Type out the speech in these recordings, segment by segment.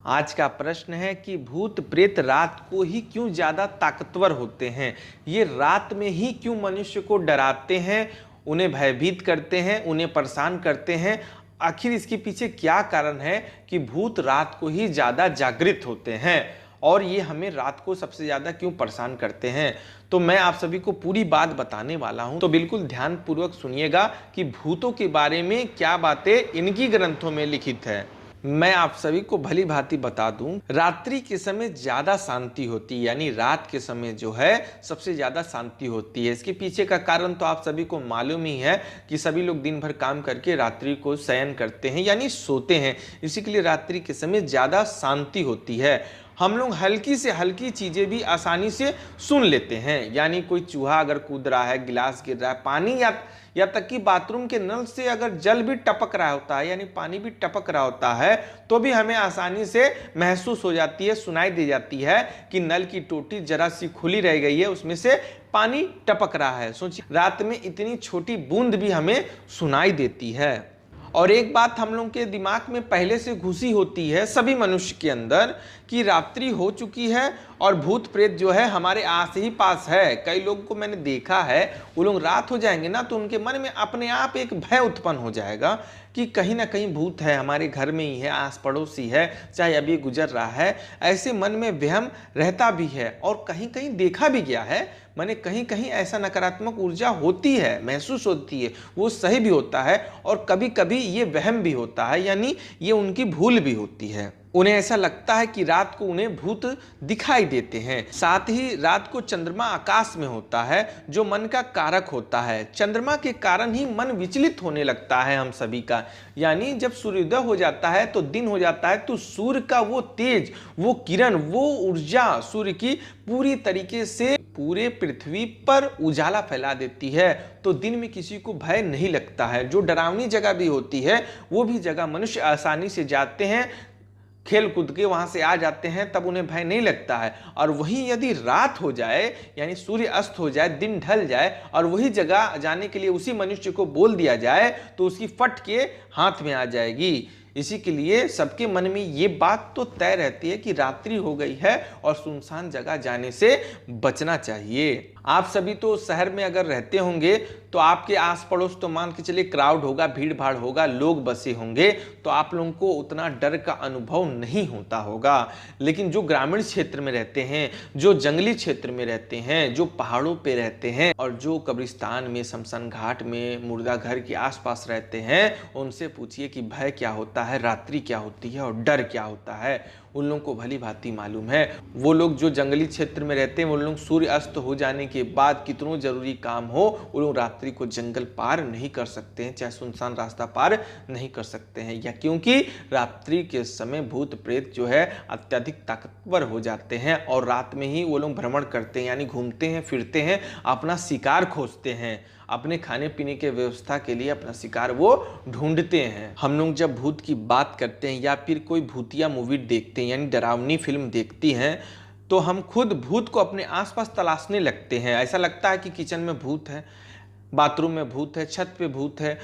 आज का प्रश्न है कि भूत प्रेत रात को ही क्यों ज़्यादा ताकतवर होते हैं। ये रात में ही क्यों मनुष्य को डराते हैं, उन्हें भयभीत करते हैं, उन्हें परेशान करते हैं। आखिर इसके पीछे क्या कारण है कि भूत रात को ही ज़्यादा जागृत होते हैं और ये हमें रात को सबसे ज़्यादा क्यों परेशान करते हैं। तो मैं आप सभी को पूरी बात बताने वाला हूं, तो बिल्कुल ध्यानपूर्वक सुनिएगा कि भूतों के बारे में क्या बातें इनकी ग्रंथों में लिखित है। मैं आप सभी को भली भांति बता दूं, रात्रि के समय ज्यादा शांति होती है, यानी रात के समय जो है सबसे ज्यादा शांति होती है। इसके पीछे का कारण तो आप सभी को मालूम ही है कि सभी लोग दिन भर काम करके रात्रि को शयन करते हैं यानी सोते हैं। इसी के लिए रात्रि के समय ज्यादा शांति होती है। हम लोग हल्की से हल्की चीजें भी आसानी से सुन लेते हैं, यानी कोई चूहा अगर कूद रहा है, गिलास गिर रहा है, पानी या तक कि बाथरूम के नल से अगर जल भी टपक रहा होता है, यानी पानी भी टपक रहा होता है, तो भी हमें आसानी से महसूस हो जाती है, सुनाई दे जाती है कि नल की टोटी जरा सी खुली रह गई है, उसमें से पानी टपक रहा है। सोचिए, रात में इतनी छोटी बूंद भी हमें सुनाई देती है। और एक बात हम लोग के दिमाग में पहले से घुसी होती है सभी मनुष्य के अंदर कि रात्रि हो चुकी है और भूत प्रेत जो है हमारे आस ही पास है। कई लोगों को मैंने देखा है, वो लोग रात हो जाएंगे ना तो उनके मन में अपने आप एक भय उत्पन्न हो जाएगा कि कहीं ना कहीं भूत है, हमारे घर में ही है, आस पड़ोसी है, चाहे अभी गुजर रहा है। ऐसे मन में वहम रहता भी है और कहीं कहीं देखा भी गया है, माने कहीं कहीं ऐसा नकारात्मक ऊर्जा होती है, महसूस होती है, वो सही भी होता है और कभी कभी ये वहम भी होता है, यानी ये उनकी भूल भी होती है। उन्हें ऐसा लगता है कि रात को उन्हें भूत दिखाई देते हैं। साथ ही रात को चंद्रमा आकाश में होता है जो मन का कारक होता है। चंद्रमा के कारण ही मन विचलित होने लगता है हम सभी का, यानी जब सूर्योदय हो जाता है तो दिन हो जाता है, तो सूर्य का वो तेज, वो किरण, वो ऊर्जा सूर्य की पूरी तरीके से पूरे पृथ्वी पर उजाला फैला देती है। तो दिन में किसी को भय नहीं लगता है। जो डरावनी जगह भी होती है वो भी जगह मनुष्य आसानी से जाते हैं, खेल कूद के वहां से आ जाते हैं, तब उन्हें भय नहीं लगता है। और वहीं यदि रात हो जाए, यानी सूर्य अस्त हो जाए, दिन ढल जाए और वही जगह जाने के लिए उसी मनुष्य को बोल दिया जाए तो उसकी फट के हाथ में आ जाएगी। इसी के लिए सबके मन में ये बात तो तय रहती है कि रात्रि हो गई है और सुनसान जगह जाने से बचना चाहिए। आप सभी तो शहर में अगर रहते होंगे तो आपके आस पड़ोस तो मान के चलिए क्राउड होगा, भीड़ भाड़ होगा, लोग बसे होंगे, तो आप लोगों को उतना डर का अनुभव नहीं होता होगा। लेकिन जो ग्रामीण क्षेत्र में रहते हैं, जो जंगली क्षेत्र में रहते हैं, जो पहाड़ों पे रहते हैं और जो कब्रिस्तान में, शमशान घाट में, मुर्दा घर के आसपास रहते हैं, उनसे पूछिए कि भय क्या होता है, रात्रि क्या होती है और डर क्या होता है। उन लोगों को भली भांति मालूम है। वो लोग जो जंगली क्षेत्र में रहते हैं, वो लोग सूर्य अस्त हो जाने के बाद कितनों जरूरी काम हो, वो लोग रात्रि को जंगल पार नहीं कर सकते हैं, चाहे सुनसान रास्ता पार नहीं कर सकते हैं, या क्योंकि रात्रि के समय भूत प्रेत जो है अत्यधिक ताकतवर हो जाते हैं और रात में ही वो लोग भ्रमण करते हैं, यानी घूमते हैं, फिरते हैं, अपना शिकार खोजते हैं, अपने खाने पीने के व्यवस्था के लिए अपना शिकार वो ढूंढते हैं। हम लोग जब भूत की बात करते हैं या फिर कोई भूतिया मूवी देखते हैं, यानी डरावनी फिल्म देखती हैं, तो हम खुद भूत को अपने आसपास तलाशने लगते हैं। ऐसा लगता है कि किचन में भूत है, बाथरूम में भूत है, छत पे भूत है,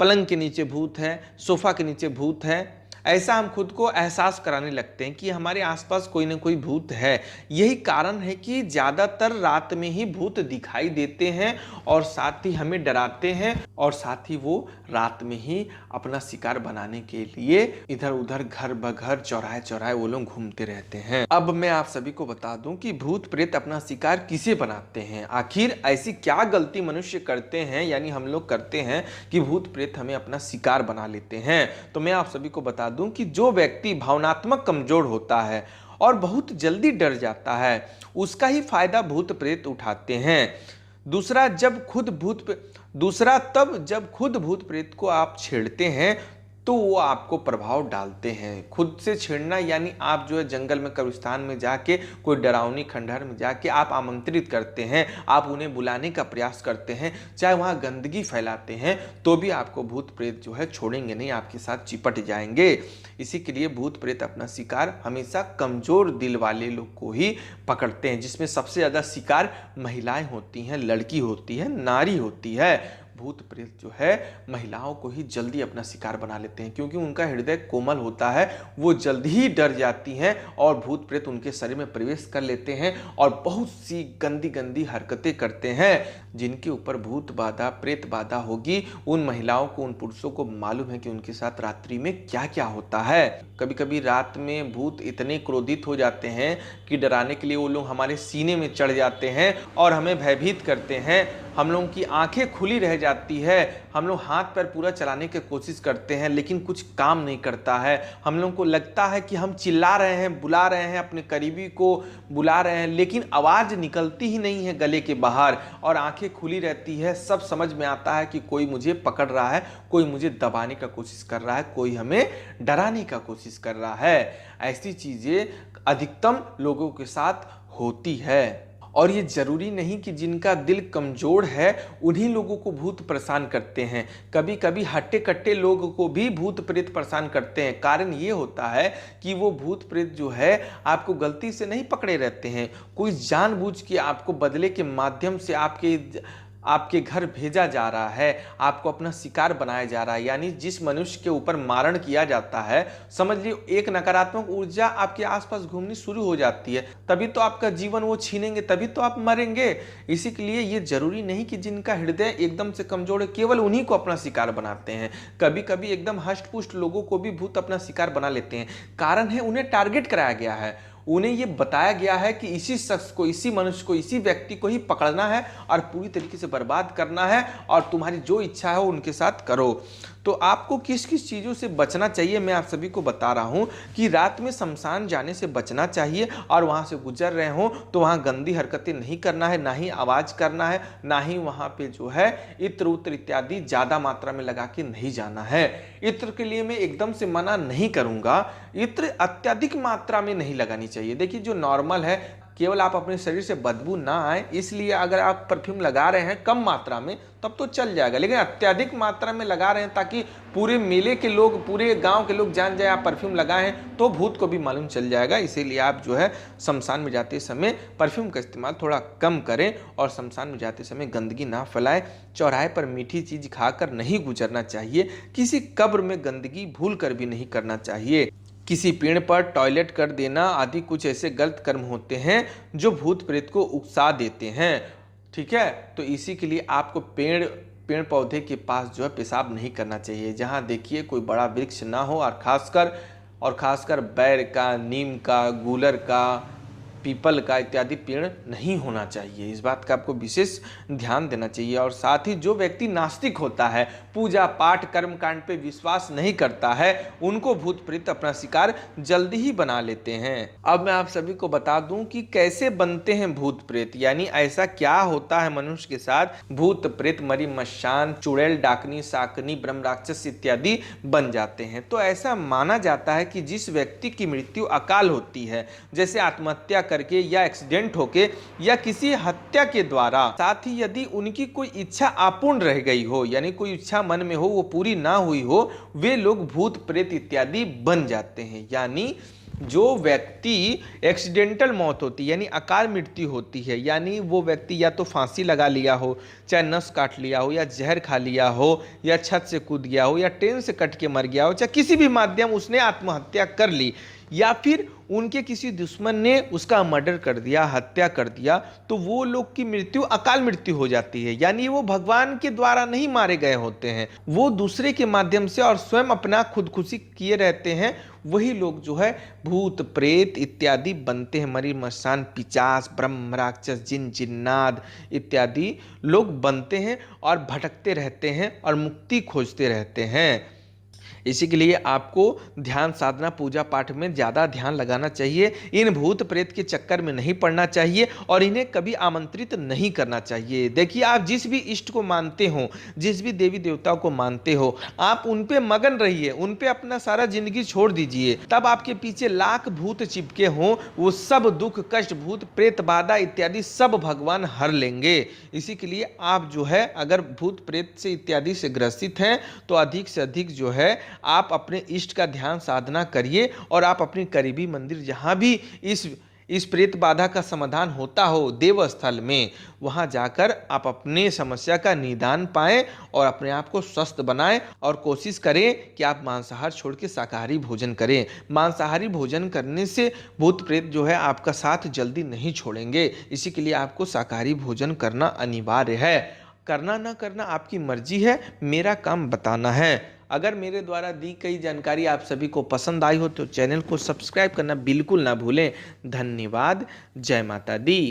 पलंग के नीचे भूत है, सोफा के नीचे भूत है। ऐसा हम खुद को एहसास कराने लगते हैं कि हमारे आसपास कोई ना कोई भूत है। यही कारण है कि ज़्यादातर रात में ही भूत दिखाई देते हैं और साथ ही हमें डराते हैं, और साथ ही वो रात में ही अपना शिकार बनाने के लिए इधर उधर, घर बघर, चौराहे चौराहे वो लोग घूमते रहते हैं। अब मैं आप सभी को बता दूं कि भूत प्रेत अपना शिकार किसे बनाते हैं, आखिर ऐसी क्या गलती मनुष्य करते हैं, यानी हम लोग करते हैं कि भूत प्रेत हमें अपना शिकार बना लेते हैं। तो मैं आप सभी को बता दूं कि जो व्यक्ति भावनात्मक कमजोर होता है और बहुत जल्दी डर जाता है, उसका ही फायदा भूत प्रेत उठाते हैं। दूसरा तब जब खुद भूत प्रेत को आप छेड़ते हैं तो वो आपको प्रभाव डालते हैं। खुद से छेड़ना यानी आप जो है जंगल में, कब्रिस्तान में जाके, कोई डरावनी खंडहर में जाके आप आमंत्रित करते हैं, आप उन्हें बुलाने का प्रयास करते हैं, चाहे वहाँ गंदगी फैलाते हैं, तो भी आपको भूत प्रेत जो है छोड़ेंगे नहीं, आपके साथ चिपट जाएंगे। इसी के लिए भूत प्रेत अपना शिकार हमेशा कमजोर दिल वाले लोग को ही पकड़ते हैं, जिसमें सबसे ज़्यादा शिकार महिलाएं होती हैं, लड़की होती है, नारी होती है। भूत प्रेत जो है महिलाओं को ही जल्दी अपना शिकार बना लेते हैं, क्योंकि उनका हृदय कोमल होता है, वो जल्दी ही डर जाती हैं और भूत प्रेत उनके शरीर में प्रवेश कर लेते हैं और बहुत सी गंदी गंदी हरकतें करते हैं। जिनके ऊपर भूत बाधा प्रेत बाधा होगी उन महिलाओं को, उन पुरुषों को मालूम है कि उनके साथ रात्रि में क्या क्या होता है। कभी कभी रात में भूत इतने क्रोधित हो जाते हैं कि डराने के लिए वो लोग हमारे सीने में चढ़ जाते हैं और हमें भयभीत करते हैं। हम लोगों की आंखें खुली रह जाती है, हम लोग हाथ पैर पूरा चलाने की कोशिश करते हैं लेकिन कुछ काम नहीं करता है। हम लोगों को लगता है कि हम चिल्ला रहे हैं, बुला रहे हैं, अपने करीबी को बुला रहे हैं, लेकिन आवाज़ निकलती ही नहीं है गले के बाहर और आंखें खुली रहती है। सब समझ में आता है कि कोई मुझे पकड़ रहा है, कोई मुझे दबाने का कोशिश कर रहा है, कोई हमें डराने का कोशिश कर रहा है। ऐसी चीज़ें अधिकतम लोगों के साथ होती है और ये जरूरी नहीं कि जिनका दिल कमजोर है उन्हीं लोगों को भूत परेशान करते हैं। कभी कभी हट्टे कट्टे लोगों को भी भूत प्रेत परेशान करते हैं। कारण ये होता है कि वो भूत प्रेत जो है आपको गलती से नहीं पकड़े रहते हैं, कोई जानबूझ के आपको बदले के माध्यम से आपके घर भेजा जा रहा है, आपको अपना शिकार बनाया जा रहा है। यानी जिस मनुष्य के ऊपर मारण किया जाता है, समझ लीजिए एक नकारात्मक ऊर्जा आपके आसपास घूमनी शुरू हो जाती है, तभी तो आपका जीवन वो छीनेंगे, तभी तो आप मरेंगे। इसी के लिए ये जरूरी नहीं कि जिनका हृदय एकदम से कमजोर है केवल उन्हीं को अपना शिकार बनाते हैं। कभी कभी एकदम हष्ट पुष्ट लोगों को भी भूत अपना शिकार बना लेते हैं। कारण है उन्हें टारगेट कराया गया है, उन्हें ये बताया गया है कि इसी शख्स को, इसी मनुष्य को, इसी व्यक्ति को ही पकड़ना है और पूरी तरीके से बर्बाद करना है और तुम्हारी जो इच्छा है वो उनके साथ करो। तो आपको किस किस चीज़ों से बचना चाहिए मैं आप सभी को बता रहा हूँ कि रात में शमशान जाने से बचना चाहिए और वहाँ से गुजर रहे हो तो वहाँ गंदी हरकतें नहीं करना है, ना ही आवाज़ करना है, ना ही वहाँ पे जो है इत्र उत्र इत्यादि ज़्यादा मात्रा में लगा के नहीं जाना है। इत्र के लिए मैं एकदम से मना नहीं करूँगा, इत्र अत्यधिक मात्रा में नहीं लगानी चाहिए। देखिए जो नॉर्मल है, केवल आप अपने शरीर से बदबू ना आए इसलिए अगर आप परफ्यूम लगा रहे हैं कम मात्रा में तब तो चल जाएगा, लेकिन अत्यधिक मात्रा में लगा रहे हैं ताकि पूरे मेले के लोग, पूरे गांव के लोग जान जाए आप परफ्यूम लगाए हैं तो भूत को भी मालूम चल जाएगा। इसीलिए आप जो है शमशान में जाते समय परफ्यूम का इस्तेमाल थोड़ा कम करें और शमशान में जाते समय गंदगी ना फैलाएं। चौराहे पर मीठी चीज़ खाकर नहीं गुजरना चाहिए, किसी कब्र में गंदगी भूल कर भी नहीं करना चाहिए। किसी पेड़ पर टॉयलेट कर देना आदि कुछ ऐसे गलत कर्म होते हैं जो भूत प्रेत को उकसा देते हैं। ठीक है, तो इसी के लिए आपको पेड़ पौधे के पास जो है पेशाब नहीं करना चाहिए। जहाँ देखिए कोई बड़ा वृक्ष ना हो और खासकर बैर का, नीम का, गूलर का, पीपल का इत्यादि पेड़ नहीं होना चाहिए। इस बात का आपको विशेष ध्यान देना चाहिए। और साथ ही जो व्यक्ति नास्तिक होता है, पूजा पाठ कर्म कांड पे विश्वास नहीं करता है, उनको भूत प्रेत अपना शिकार जल्दी ही बना लेते हैं। अब मैं आप सभी को बता दूं कि कैसे बनते हैं भूत प्रेत, यानी ऐसा क्या होता है मनुष्य के साथ भूत प्रेत मरी मशान चुड़ैल डाकनी शाकनी ब्रह्म राक्षस इत्यादि बन जाते हैं। तो ऐसा माना जाता है कि जिस व्यक्ति की मृत्यु अकाल होती है, जैसे आत्महत्या करके या एक्सीडेंट होके या किसी हत्या के द्वारा, साथ ही यदि उनकी कोई इच्छा अपूर्ण रह गई हो, यानी कोई इच्छा मन में हो वो पूरी ना हुई हो, वे लोग भूत प्रेत इत्यादि बन जाते हैं। यानी जो व्यक्ति एक्सीडेंटल मौत होती है यानी अकाल मृत्यु होती है, यानी वो व्यक्ति या तो फांसी लगा लिया हो, चाहे नस काट लिया हो, या जहर खा लिया हो, या छत से कूद गया हो, या ट्रेन से कट के मर गया हो, चाहे किसी भी माध्यम उसने आत्महत्या कर ली, या फिर उनके किसी दुश्मन ने उसका मर्डर कर दिया, हत्या कर दिया, तो वो लोग की मृत्यु अकाल मृत्यु हो जाती है। यानी वो भगवान के द्वारा नहीं मारे गए होते हैं, वो दूसरे के माध्यम से और स्वयं अपना खुदकुशी किए रहते हैं। वही लोग जो है भूत प्रेत इत्यादि बनते हैं। मरी मसान पिचास ब्रह्म राक्षस जिन जिन्नाद इत्यादि लोग बनते हैं और भटकते रहते हैं और मुक्ति खोजते रहते हैं। इसी के लिए आपको ध्यान साधना पूजा पाठ में ज़्यादा ध्यान लगाना चाहिए। इन भूत प्रेत के चक्कर में नहीं पड़ना चाहिए और इन्हें कभी आमंत्रित नहीं करना चाहिए। देखिए आप जिस भी इष्ट को मानते हो, जिस भी देवी देवताओं को मानते हो, आप उन पे मगन रहिए, उन पे अपना सारा जिंदगी छोड़ दीजिए। तब आपके पीछे लाख भूत चिपके हों, वो सब दुख कष्ट भूत प्रेत बाधा इत्यादि सब भगवान हर लेंगे। इसी के लिए आप जो है अगर भूत प्रेत से इत्यादि से ग्रसित हैं तो अधिक से अधिक जो है आप अपने इष्ट का ध्यान साधना करिए और आप अपनी करीबी मंदिर जहाँ भी इस प्रेत बाधा का समाधान होता हो देवस्थल में, वहां जाकर आप अपने समस्या का निदान पाएं और अपने आप को स्वस्थ बनाएं और कोशिश करें कि आप मांसाहार छोड़ के शाकाहारी भोजन करें। मांसाहारी भोजन करने से भूत प्रेत जो है आपका साथ जल्दी नहीं छोड़ेंगे। इसी के लिए आपको शाकाहारी भोजन करना अनिवार्य है। करना ना करना आपकी मर्जी है, मेरा काम बताना है। अगर मेरे द्वारा दी गई जानकारी आप सभी को पसंद आई हो तो चैनल को सब्सक्राइब करना बिल्कुल ना भूलें। धन्यवाद। जय माता दी।